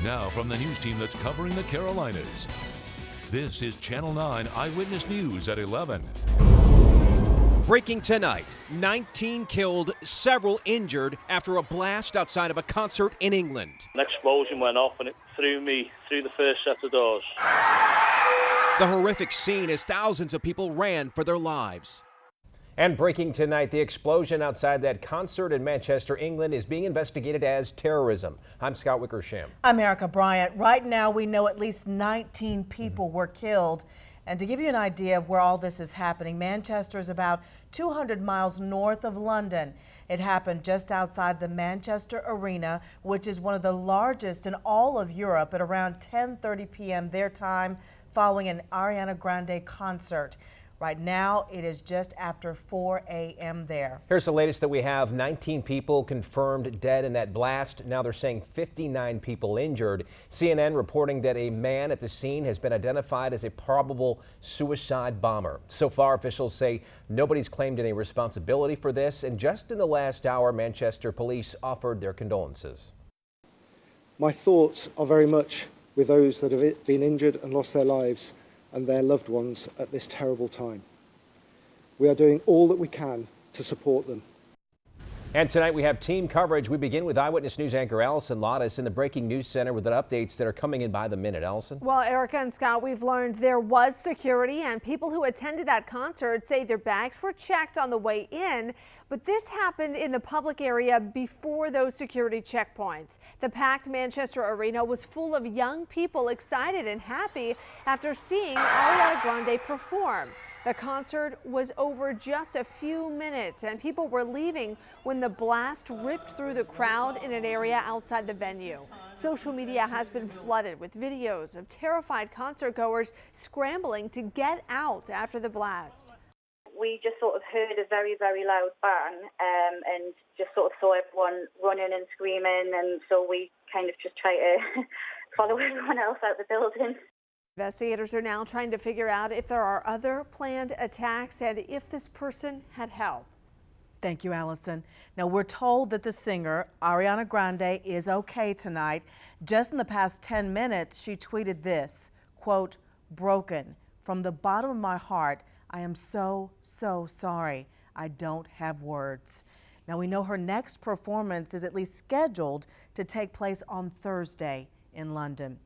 Now from the news team that's covering the Carolinas, this is Channel 9 Eyewitness News at 11. Breaking tonight, 19 killed, several injured after a blast outside of a concert in England. An explosion went off and it threw me through the first set of doors. The horrific scene as thousands of people ran for their lives. And breaking tonight, the explosion outside that concert in Manchester, England is being investigated as terrorism. I'm Scott Wickersham. I'm Erica Bryant. Right now, we know at least 19 people were killed. And to give you an idea of where all this is happening, Manchester is about 200 miles north of London. It happened just outside the Manchester Arena, which is one of the largest in all of Europe, at around 10:30 p.m. their time, following an Ariana Grande concert. Right now, it is just after 4 a.m. there. Here's the latest that we have. 19 people confirmed dead in that blast. Now they're saying 59 people injured. CNN reporting that a man at the scene has been identified as a probable suicide bomber. So far, officials say nobody's claimed any responsibility for this. And just in the last hour, Manchester police offered their condolences. My thoughts are very much with those that have been injured and lost their lives and their loved ones at this terrible time. We are doing all that we can to support them. And tonight we have team coverage. We begin with Eyewitness News anchor Allison Lottis in the Breaking News Center with the updates that are coming in by the minute. Allison? Well, Erica and Scott, we've learned there was security, and people who attended that concert say their bags were checked on the way in, but this happened in the public area before those security checkpoints. The packed Manchester Arena was full of young people excited and happy after seeing Ariana Grande perform. The concert was over just a few minutes, and people were leaving when the blast ripped through the crowd in an area outside the venue. Social media has been flooded with videos of terrified concert goers scrambling to get out after the blast. We just sort of heard a very, very loud bang and just sort of saw everyone running and screaming, and so we kind of just try to follow everyone else out the building. Investigators are now trying to figure out if there are other planned attacks and if this person had help. Thank you, Allison. Now, we're told that the singer, Ariana Grande, is okay tonight. Just in the past 10 minutes, she tweeted this, quote, "Broken. From the bottom of my heart, I am so, so sorry. I don't have words." Now, we know her next performance is at least scheduled to take place on Thursday in London.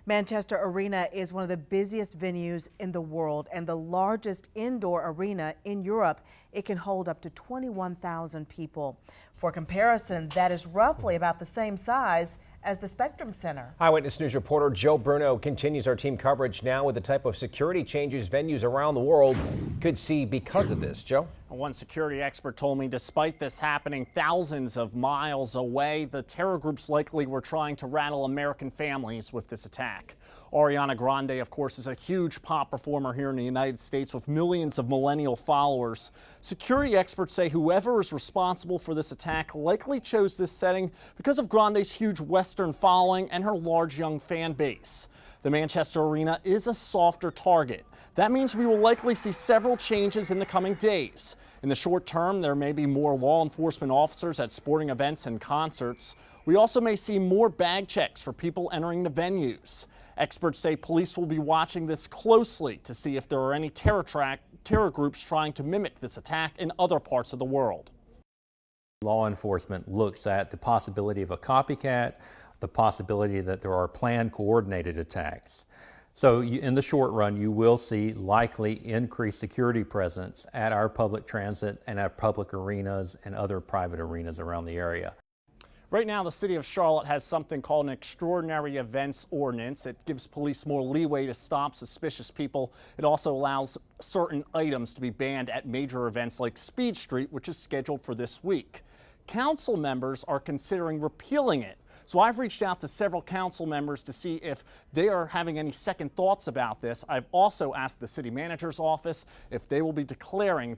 Manchester Arena is one of the busiest venues in the world and the largest indoor arena in Europe. It can hold up to 21,000 people. For comparison, that is roughly about the same size as the Spectrum Center. Eyewitness News reporter Joe Bruno continues our team coverage now with the type of security changes venues around the world could see because of this. Joe? One security expert told me despite this happening thousands of miles away, the terror groups likely were trying to rattle American families with this attack. Ariana Grande, of course, is a huge pop performer here in the United States with millions of millennial followers. Security experts say whoever is responsible for this attack likely chose this setting because of Grande's huge Western following and her large young fan base. The Manchester Arena is a softer target. That means we will likely see several changes in the coming days. In the short term, there may be more law enforcement officers at sporting events and concerts. We also may see more bag checks for people entering the venues. Experts say police will be watching this closely to see if there are any terror groups trying to mimic this attack in other parts of the world. Law enforcement looks at the possibility of a copycat, the possibility that there are planned coordinated attacks. So in the short run, you will see likely increased security presence at our public transit and at public arenas and other private arenas around the area. Right now, the city of Charlotte has something called an extraordinary events ordinance. It gives police more leeway to stop suspicious people. It also allows certain items to be banned at major events like Speed Street, which is scheduled for this week. Council members are considering repealing it. So I've reached out to several council members to see if they are having any second thoughts about this. I've also asked the city manager's office if they will be declaring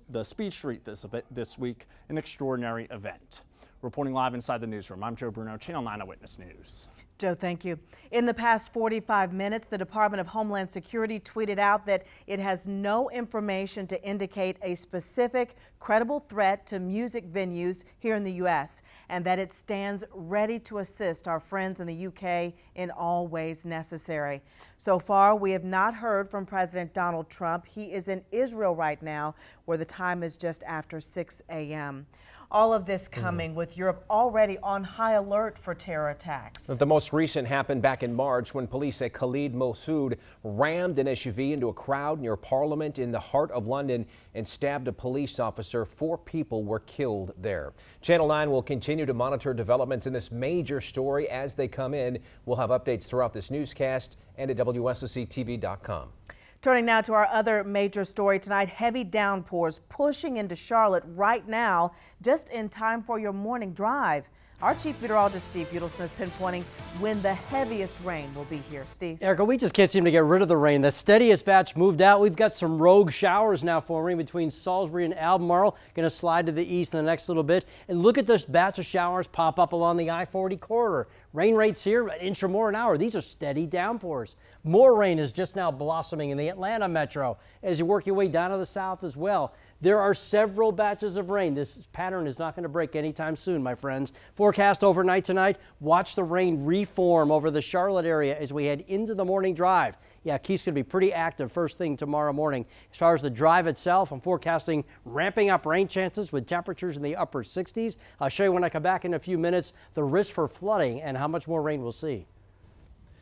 the Speed Street this week an extraordinary event. Reporting live inside the newsroom, I'm Joe Bruno, Channel 9 Eyewitness News. Joe, thank you. In the past 45 minutes, the Department of Homeland Security tweeted out that it has no information to indicate a specific credible threat to music venues here in the U.S. and that it stands ready to assist our friends in the UK in all ways necessary. So far, we have not heard from President Donald Trump. He is in Israel right now, where the time is just after 6 a.m. All of this coming with Europe already on high alert for terror attacks. The most recent happened back in March when police at Khalid Mosoud rammed an SUV into a crowd near Parliament in the heart of London and stabbed a police officer. 4 people were killed there. Channel 9 will continue to monitor developments in this major story as they come in. We'll have updates throughout this newscast and at WSOCTV.com. Turning now to our other major story tonight, heavy downpours pushing into Charlotte right now, just in time for your morning drive. Our chief meteorologist, Steve Udelson, is pinpointing when the heaviest rain will be here. Steve. Erica, we just can't seem to get rid of the rain. The steadiest batch moved out. We've got some rogue showers now forming between Salisbury and Albemarle. Going to slide to the east in the next little bit. And look at this batch of showers pop up along the I-40 corridor. Rain rates here, an inch or more an hour. These are steady downpours. More rain is just now blossoming in the Atlanta metro as you work your way down to the south as well. There are several batches of rain. This pattern is not going to break anytime soon, my friends. Forecast overnight tonight. Watch the rain reform over the Charlotte area as we head into the morning drive. Yeah, Keith's going to be pretty active first thing tomorrow morning. As far as the drive itself, I'm forecasting ramping up rain chances with temperatures in the upper 60s. I'll show you when I come back in a few minutes the risk for flooding and how much more rain we'll see.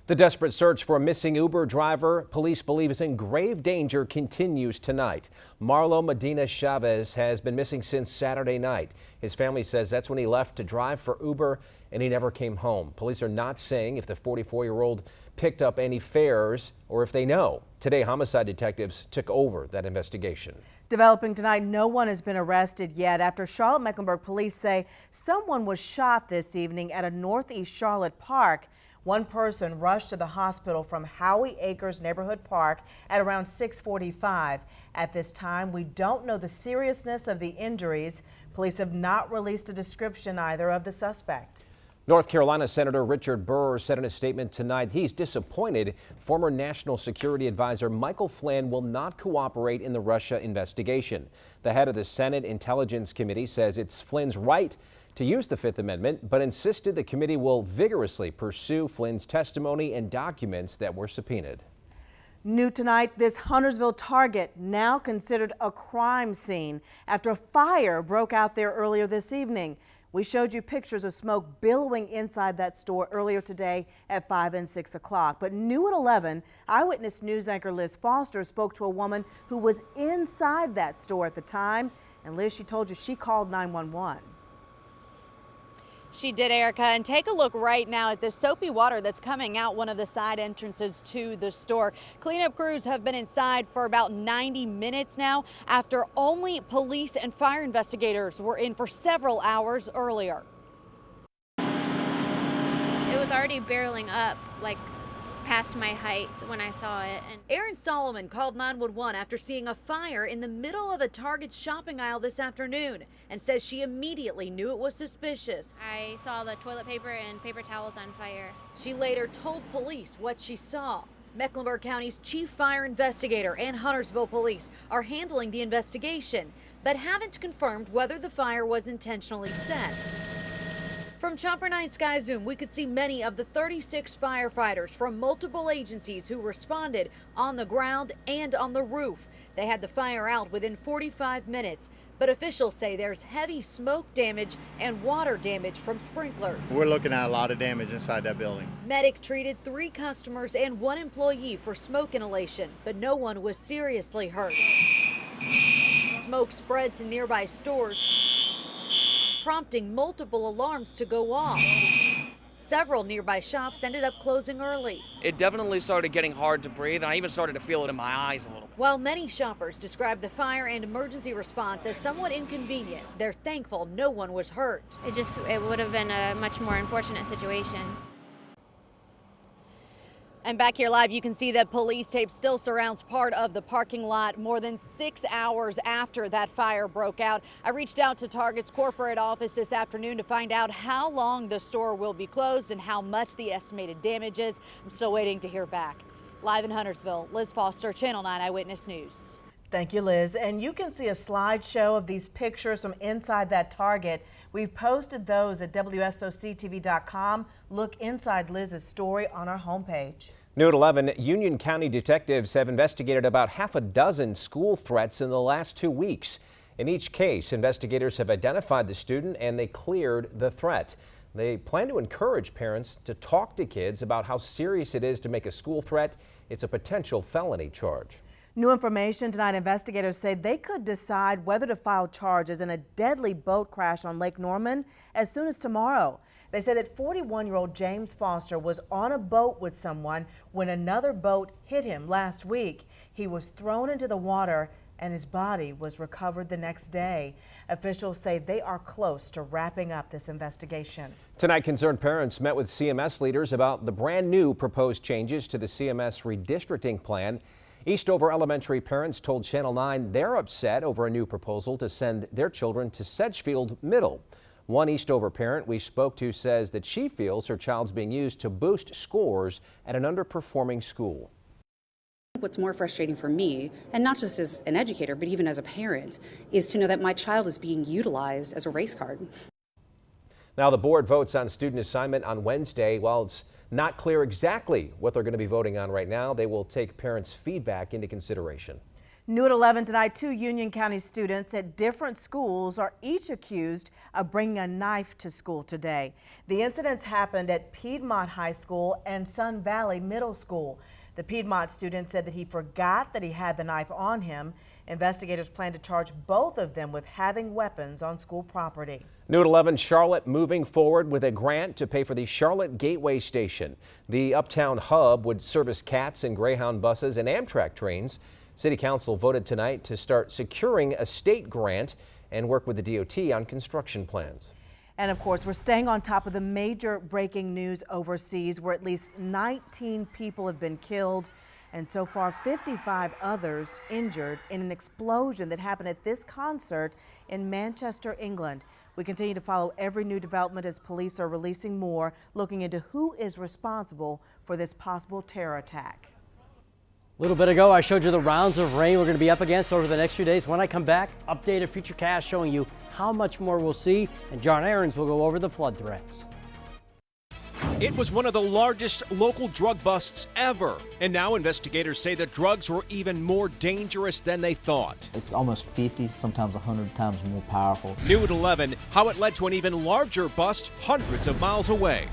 The desperate search for a missing Uber driver police believe is in grave danger continues tonight. Marlo Medina Chavez has been missing since Saturday night. His family says that's when he left to drive for Uber and he never came home. Police are not saying if the 44-year-old picked up any fares or if they know. Today, homicide detectives took over that investigation. Developing tonight, no one has been arrested yet after Charlotte-Mecklenburg police say someone was shot this evening at a Northeast Charlotte park. One person rushed to the hospital from Howie Acres Neighborhood Park at around 6:45. At this time, we don't know the seriousness of the injuries. Police have not released a description either of the suspect. North Carolina Senator Richard Burr said in a statement tonight he's disappointed former National Security Advisor Michael Flynn will not cooperate in the Russia investigation. The head of the Senate Intelligence Committee says it's Flynn's right to use the Fifth Amendment, but insisted the committee will vigorously pursue Flynn's testimony and documents that were subpoenaed. New tonight, this Huntersville Target now considered a crime scene after a fire broke out there earlier this evening. We showed you pictures of smoke billowing inside that store earlier today at 5 and 6 o'clock. But new at 11, Eyewitness News anchor Liz Foster spoke to a woman who was inside that store at the time. And Liz, she told you she called 911. She did, Erica, and take a look right now at the soapy water that's coming out one of the side entrances to the store. Cleanup crews have been inside for about 90 minutes now after only police and fire investigators were in for several hours earlier. It was already barreling up, like past my height when I saw it. And Erin Solomon called 911 after seeing a fire in the middle of a Target shopping aisle this afternoon and says she immediately knew it was suspicious. I saw the toilet paper and paper towels on fire. She later told police what she saw. Mecklenburg County's chief fire investigator and Huntersville police are handling the investigation, but haven't confirmed whether the fire was intentionally set. From Chopper 9 Sky Zoom, we could see many of the 36 firefighters from multiple agencies who responded on the ground and on the roof. They had the fire out within 45 minutes, but officials say there's heavy smoke damage and water damage from sprinklers. We're looking at a lot of damage inside that building. Medic treated 3 customers and 1 employee for smoke inhalation, but no one was seriously hurt. Smoke spread to nearby stores, prompting multiple alarms to go off. Several nearby shops ended up closing early. It definitely started getting hard to breathe, and I even started to feel it in my eyes a little bit. While many shoppers described the fire and emergency response as somewhat inconvenient, they're thankful no one was hurt. It would have been a much more unfortunate situation. And back here live, you can see that police tape still surrounds part of the parking lot more than 6 hours after that fire broke out. I reached out to Target's corporate office this afternoon to find out how long the store will be closed and how much the estimated damage is. I'm still waiting to hear back. Live in Huntersville, Liz Foster, Channel 9 Eyewitness News. Thank you, Liz. And you can see a slideshow of these pictures from inside that Target. We've posted those at WSOCTV.com. Look inside Liz's story on our homepage. New at 11, Union County detectives have investigated about half a dozen school threats in the last 2 weeks. In each case, investigators have identified the student and they cleared the threat. They plan to encourage parents to talk to kids about how serious it is to make a school threat. It's a potential felony charge. New information tonight. Investigators say they could decide whether to file charges in a deadly boat crash on Lake Norman as soon as tomorrow. They say that 41-year-old James Foster was on a boat with someone when another boat hit him last week. He was thrown into the water and his body was recovered the next day. Officials say they are close to wrapping up this investigation. Tonight, concerned parents met with CMS leaders about the brand new proposed changes to the CMS redistricting plan. Eastover Elementary parents told Channel 9 they're upset over a new proposal to send their children to Sedgefield Middle. One Eastover parent we spoke to says that she feels her child's being used to boost scores at an underperforming school. What's more frustrating for me, and not just as an educator, but even as a parent, is to know that my child is being utilized as a race card. Now, the board votes on student assignment on Wednesday. While it's not clear exactly what they're going to be voting on right now, they will take parents' feedback into consideration. New at 11 tonight, 2 Union County students at different schools are each accused of bringing a knife to school today. The incidents happened at Piedmont High School and Sun Valley Middle School. The Piedmont student said that he forgot that he had the knife on him. Investigators plan to charge both of them with having weapons on school property. New at 11, Charlotte moving forward with a grant to pay for the Charlotte Gateway Station. The Uptown hub would service CATS and Greyhound buses and Amtrak trains. City Council voted tonight to start securing a state grant and work with the DOT on construction plans. And of course, we're staying on top of the major breaking news overseas, where at least 19 people have been killed and so far 55 others injured in an explosion that happened at this concert in Manchester, England. We continue to follow every new development as police are releasing more, looking into who is responsible for this possible terror attack. A little bit ago, I showed you the rounds of rain we're going to be up against over the next few days. When I come back, updated futurecast showing you how much more we'll see, and John Aarons will go over the flood threats. It was one of the largest local drug busts ever, and now investigators say the drugs were even more dangerous than they thought. It's almost 50, sometimes 100 times more powerful. New at 11, how it led to an even larger bust hundreds of miles away.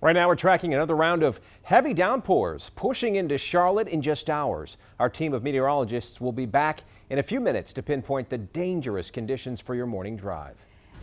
Right now, we're tracking another round of heavy downpours pushing into Charlotte in just hours. Our team of meteorologists will be back in a few minutes to pinpoint the dangerous conditions for your morning drive.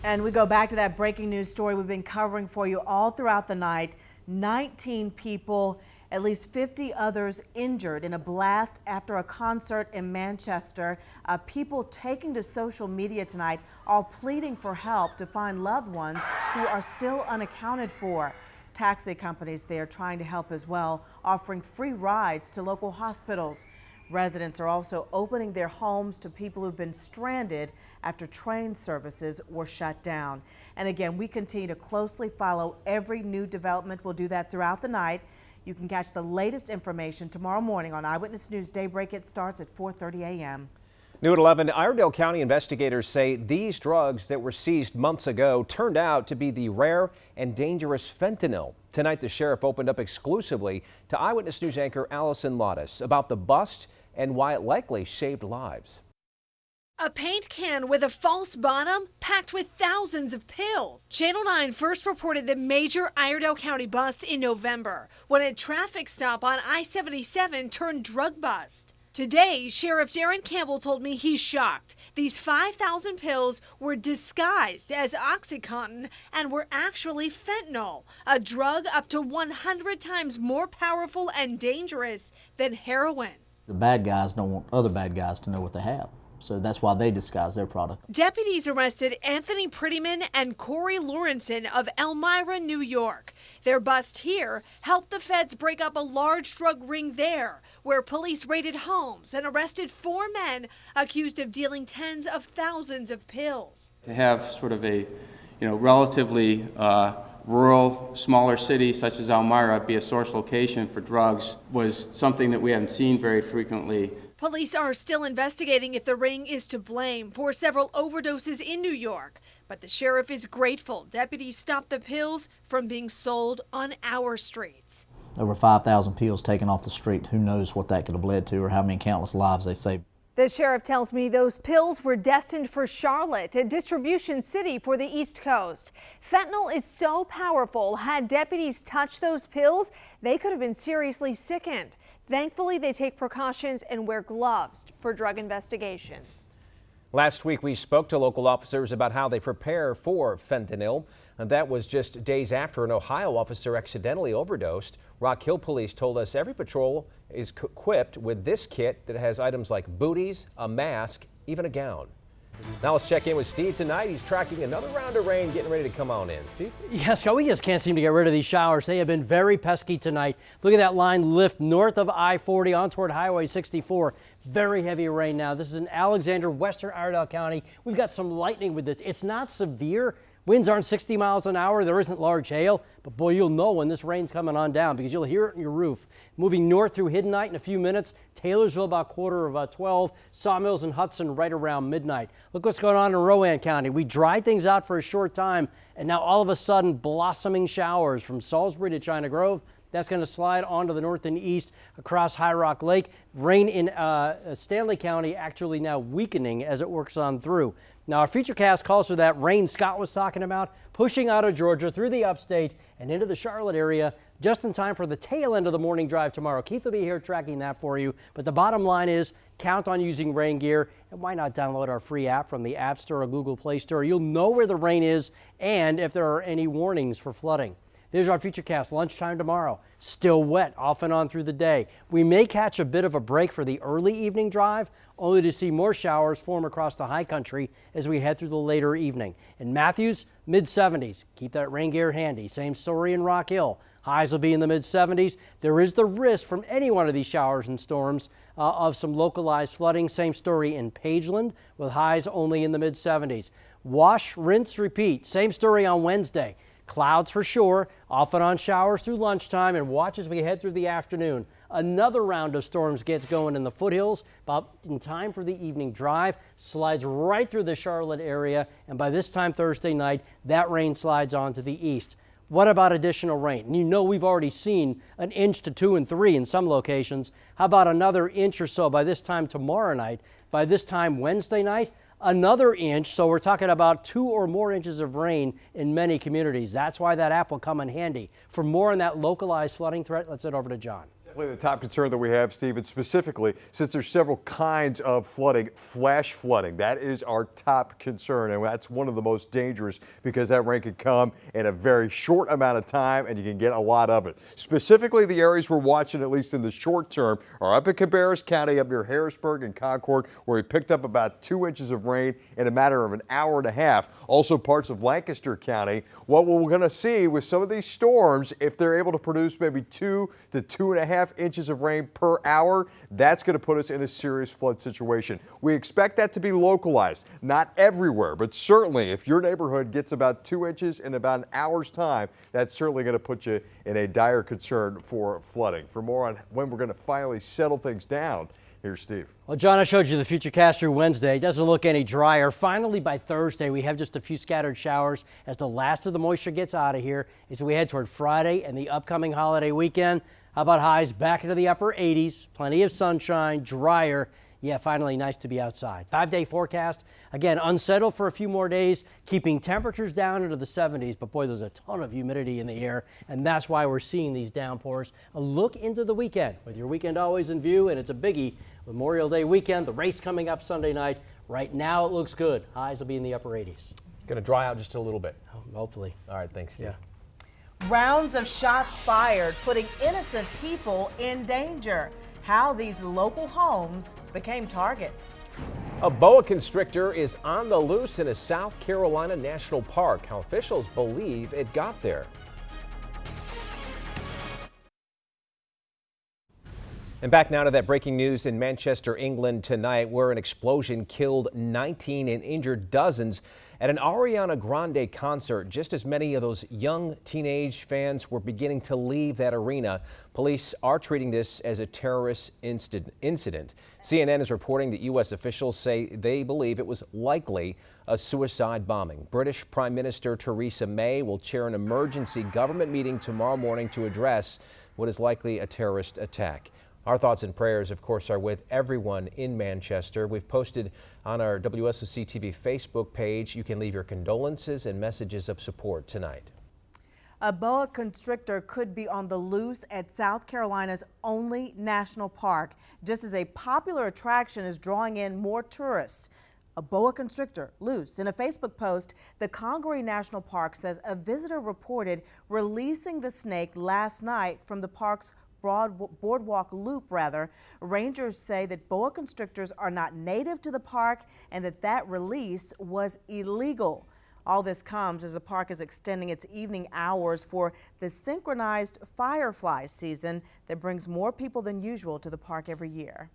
And we go back to that breaking news story we've been covering for you all throughout the night. 19 people, at least 50 others injured in a blast after a concert in Manchester. People taking to social media tonight, all pleading for help to find loved ones who are still unaccounted for. Taxi companies there trying to help as well, offering free rides to local hospitals. Residents are also opening their homes to people who've been stranded after train services were shut down. And again, we continue to closely follow every new development. We'll do that throughout the night. You can catch the latest information tomorrow morning on Eyewitness News Daybreak. It starts at 4:30 a.m. New at 11, Iredell County investigators say these drugs that were seized months ago turned out to be the rare and dangerous fentanyl. Tonight, the sheriff opened up exclusively to Eyewitness News anchor Allison Lottis about the bust and why it likely saved lives. A paint can with a false bottom packed with thousands of pills. Channel 9 first reported the major Iredell County bust in November when a traffic stop on I-77 turned drug bust. Today, Sheriff Darren Campbell told me he's shocked. These 5,000 pills were disguised as OxyContin and were actually fentanyl, a drug up to 100 times more powerful and dangerous than heroin. The bad guys don't want other bad guys to know what they have. So that's why they disguise their product. Deputies arrested Anthony Prettyman and Corey Lawrenson of Elmira, New York. Their bust here helped the feds break up a large drug ring there, where police raided homes and arrested 4 men accused of dealing tens of thousands of pills. To have sort of a, relatively rural, smaller city such as Elmira be a source location for drugs was something that we haven't seen very frequently. Police are still investigating if the ring is to blame for several overdoses in New York, but the sheriff is grateful deputies stopped the pills from being sold on our streets. Over 5,000 pills taken off the street. Who knows what that could have led to or how many countless lives they saved. The sheriff tells me those pills were destined for Charlotte, a distribution city for the East Coast. Fentanyl is so powerful, had deputies touched those pills, they could have been seriously sickened. Thankfully, they take precautions and wear gloves for drug investigations. Last week, we spoke to local officers about how they prepare for fentanyl, and that was just days after an Ohio officer accidentally overdosed. Rock Hill Police told us every patrol is equipped with this kit that has items like booties, a mask, even a gown. Now let's check in with Steve tonight. He's tracking another round of rain getting ready to come on in. Steve? Yes, Scott, we just can't seem to get rid of these showers. They have been very pesky tonight. Look at that line lift north of I-40 on toward Highway 64. Very heavy rain now. This is in Alexander, western Iredell County. We've got some lightning with this. It's not severe. Winds aren't 60 miles an hour. There isn't large hail, but boy, you'll know when this rain's coming on down because you'll hear it in your roof. Moving north through Hiddenite in a few minutes. Taylorsville about 11:45. Sawmills and Hudson right around midnight. Look what's going on in Rowan County. We dried things out for a short time, and now all of a sudden blossoming showers from Salisbury to China Grove. That's going to slide onto the north and east across High Rock Lake. Rain in Stanley County actually now weakening as it works on through. Now, our futurecast calls for that rain Scott was talking about, pushing out of Georgia through the upstate and into the Charlotte area just in time for the tail end of the morning drive tomorrow. Keith will be here tracking that for you. But the bottom line is count on using rain gear. And why not download our free app from the App Store or Google Play Store? You'll know where the rain is and if there are any warnings for flooding. There's our futurecast, lunchtime tomorrow. Still wet off and on through the day. We may catch a bit of a break for the early evening drive, only to see more showers form across the high country as we head through the later evening. In Matthews, mid-70s. Keep that rain gear handy. Same story in Rock Hill. Highs will be in the mid-70s. There is the risk from any one of these showers and storms of some localized flooding. Same story in Pageland with highs only in the mid-70s. Wash, rinse, repeat. Same story on Wednesday. Clouds for sure, off and on showers through lunchtime, and watch as we head through the afternoon. Another round of storms gets going in the foothills, about in time for the evening drive, slides right through the Charlotte area, and by this time Thursday night, that rain slides on to the east. What about additional rain? And you know we've already seen 1 inch to 2 and 3 in some locations. How about another inch or so by this time tomorrow night? By this time Wednesday night, another inch, so we're talking about 2 or more inches of rain in many communities. That's why that app will come in handy. For more on that localized flooding threat, let's head over to John. Definitely the top concern that we have, Stephen, specifically since there's several kinds of flooding, flash flooding. That is our top concern, and that's one of the most dangerous because that rain can come in a very short amount of time and you can get a lot of it. Specifically, the areas we're watching, at least in the short term, are up in Cabarrus County, up near Harrisburg and Concord, where we picked up about 2 inches of rain in a matter of an hour and a half. Also parts of Lancaster County. What we're going to see with some of these storms, if they're able to produce maybe 2 to 2.5 inches of rain per hour, that's going to put us in a serious flood situation. We expect that to be localized, not everywhere, but certainly if your neighborhood gets about 2 inches in about an hour's time, that's certainly going to put you in a dire concern for flooding. For more on when we're going to finally settle things down, here's Steve. Well, John, I showed you the futurecast through Wednesday. It doesn't look any drier. Finally, by Thursday, we have just a few scattered showers as the last of the moisture gets out of here as we head toward Friday and the upcoming holiday weekend. How about highs back into the upper 80s? Plenty of sunshine, drier. Yeah, finally nice to be outside. 5-day forecast. Again, unsettled for a few more days, keeping temperatures down into the 70s. But boy, there's a ton of humidity in the air, and that's why we're seeing these downpours. A look into the weekend with your weekend always in view, and it's a biggie. Memorial Day weekend, the race coming up Sunday night. Right now it looks good. Highs will be in the upper 80s. Going to dry out just a little bit. Hopefully. All right, thanks, Steve. Yeah. Rounds of shots fired, putting innocent people in danger. How these local homes became targets. A boa constrictor is on the loose in a South Carolina national park. How officials believe it got there. And back now to that breaking news in Manchester, England tonight, where an explosion killed 19 and injured dozens at an Ariana Grande concert. Just as many of those young teenage fans were beginning to leave that arena, police are treating this as a terrorist incident. CNN is reporting that U.S. officials say they believe it was likely a suicide bombing. British Prime Minister Theresa May will chair an emergency government meeting tomorrow morning to address what is likely a terrorist attack. Our thoughts and prayers, of course, are with everyone in Manchester. We've posted on our WSOC TV Facebook page. You can leave your condolences and messages of support tonight. A boa constrictor could be on the loose at South Carolina's only national park, just as a popular attraction is drawing in more tourists. A boa constrictor loose. In a Facebook post, the Congaree National Park says a visitor reported releasing the snake last night from the park's boardwalk loop. Rangers say that boa constrictors are not native to the park and that release was illegal. All this comes as the park is extending its evening hours for the synchronized firefly season that brings more people than usual to the park every year.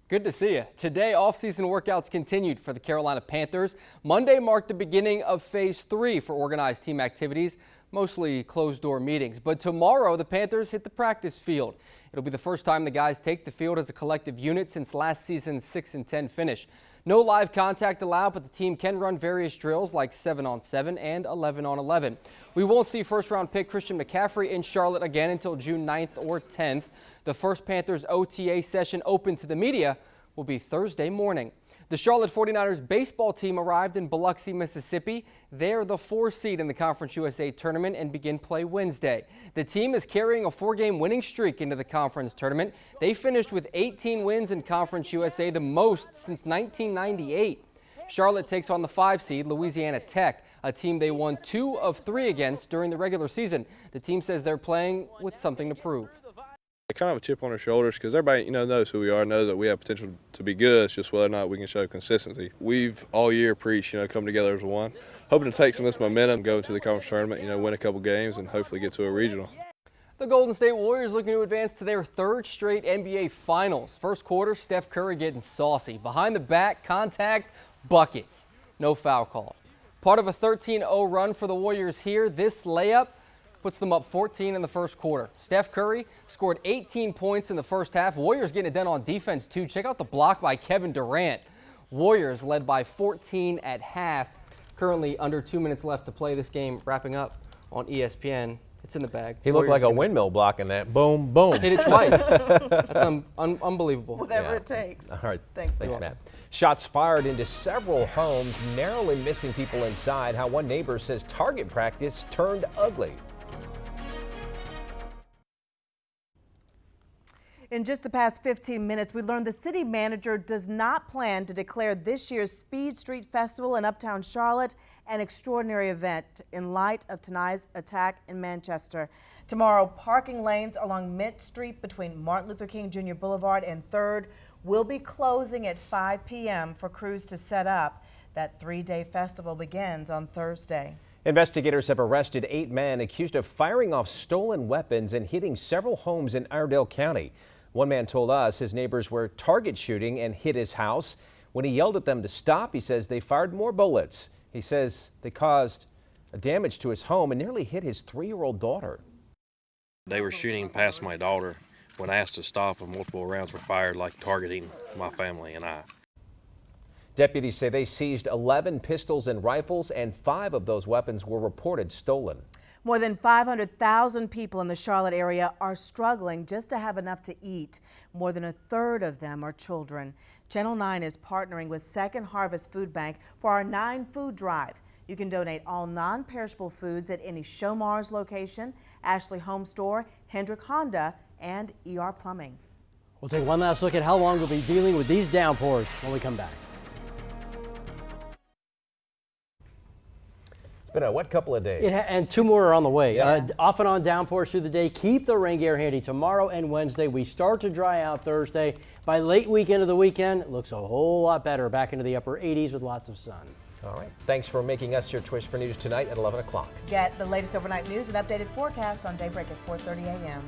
Good to see you. Today, off-season workouts continued for the Carolina Panthers. Monday marked the beginning of Phase 3 for organized team activities, mostly closed-door meetings. But tomorrow, the Panthers hit the practice field. It'll be the first time the guys take the field as a collective unit since last season's 6-10 finish. No live contact allowed, but the team can run various drills like 7-on-7 and 11-on-11. We won't see first-round pick Christian McCaffrey in Charlotte again until June 9th or 10th. The first Panthers OTA session open to the media will be Thursday morning. The Charlotte 49ers baseball team arrived in Biloxi, Mississippi. They're the 4th seed in the Conference USA tournament and begin play Wednesday. The team is carrying a 4-game winning streak into the conference tournament. They finished with 18 wins in Conference USA, the most since 1998. Charlotte takes on the 5 seed Louisiana Tech, a team they won 2 of 3 against during the regular season. The team says they're playing with something to prove. Kind of a chip on our shoulders because everybody, knows who we are, knows that we have potential to be good. It's just whether or not we can show consistency. We've all year preached, come together as one. Hoping to take some of this momentum, go into the conference tournament, win a couple games, and hopefully get to a regional. The Golden State Warriors looking to advance to their 3rd straight NBA Finals. First quarter, Steph Curry getting saucy. Behind the back, contact, buckets. No foul call. Part of a 13-0 run for the Warriors here. This layup puts them up 14 in the first quarter. Steph Curry scored 18 points in the first half. Warriors getting it done on defense, too. Check out the block by Kevin Durant. Warriors led by 14 at half. Currently under 2 minutes left to play. This game wrapping up on ESPN. It's in the bag. He looked like a windmill blocking that. Boom, boom. Hit it twice. That's unbelievable. Whatever it takes. All right. Thanks, Matt. Shots fired into several homes, narrowly missing people inside. How one neighbor says target practice turned ugly. In just the past 15 minutes, we learned the city manager does not plan to declare this year's Speed Street Festival in Uptown Charlotte an extraordinary event in light of tonight's attack in Manchester. Tomorrow, parking lanes along Mint Street between Martin Luther King Jr. Boulevard and 3rd will be closing at 5 p.m. for crews to set up. That 3-day festival begins on Thursday. Investigators have arrested 8 men accused of firing off stolen weapons and hitting several homes in Iredell County. One man told us his neighbors were target shooting and hit his house. When he yelled at them to stop, he says they fired more bullets. He says they caused damage to his home and nearly hit his 3-year-old daughter. They were shooting past my daughter. When asked to stop, and multiple rounds were fired, like targeting my family and I. Deputies say they seized 11 pistols and rifles, and 5 of those weapons were reported stolen. More than 500,000 people in the Charlotte area are struggling just to have enough to eat. More than 1/3 of them are children. Channel 9 is partnering with Second Harvest Food Bank for our 9 food drive. You can donate all non-perishable foods at any Showmars location, Ashley Home Store, Hendrick Honda, and ER Plumbing. We'll take one last look at how long we'll be dealing with these downpours when we come back. It's been a wet couple of days. And 2 more are on the way. Yeah. Off and on downpours through the day. Keep the rain gear handy tomorrow and Wednesday. We start to dry out Thursday, By late weekend of the weekend, it looks a whole lot better, back into the upper 80s with lots of sun. All right. Thanks for making us your choice for news tonight at 11 o'clock. Get the latest overnight news and updated forecast on Daybreak at 4:30 a.m.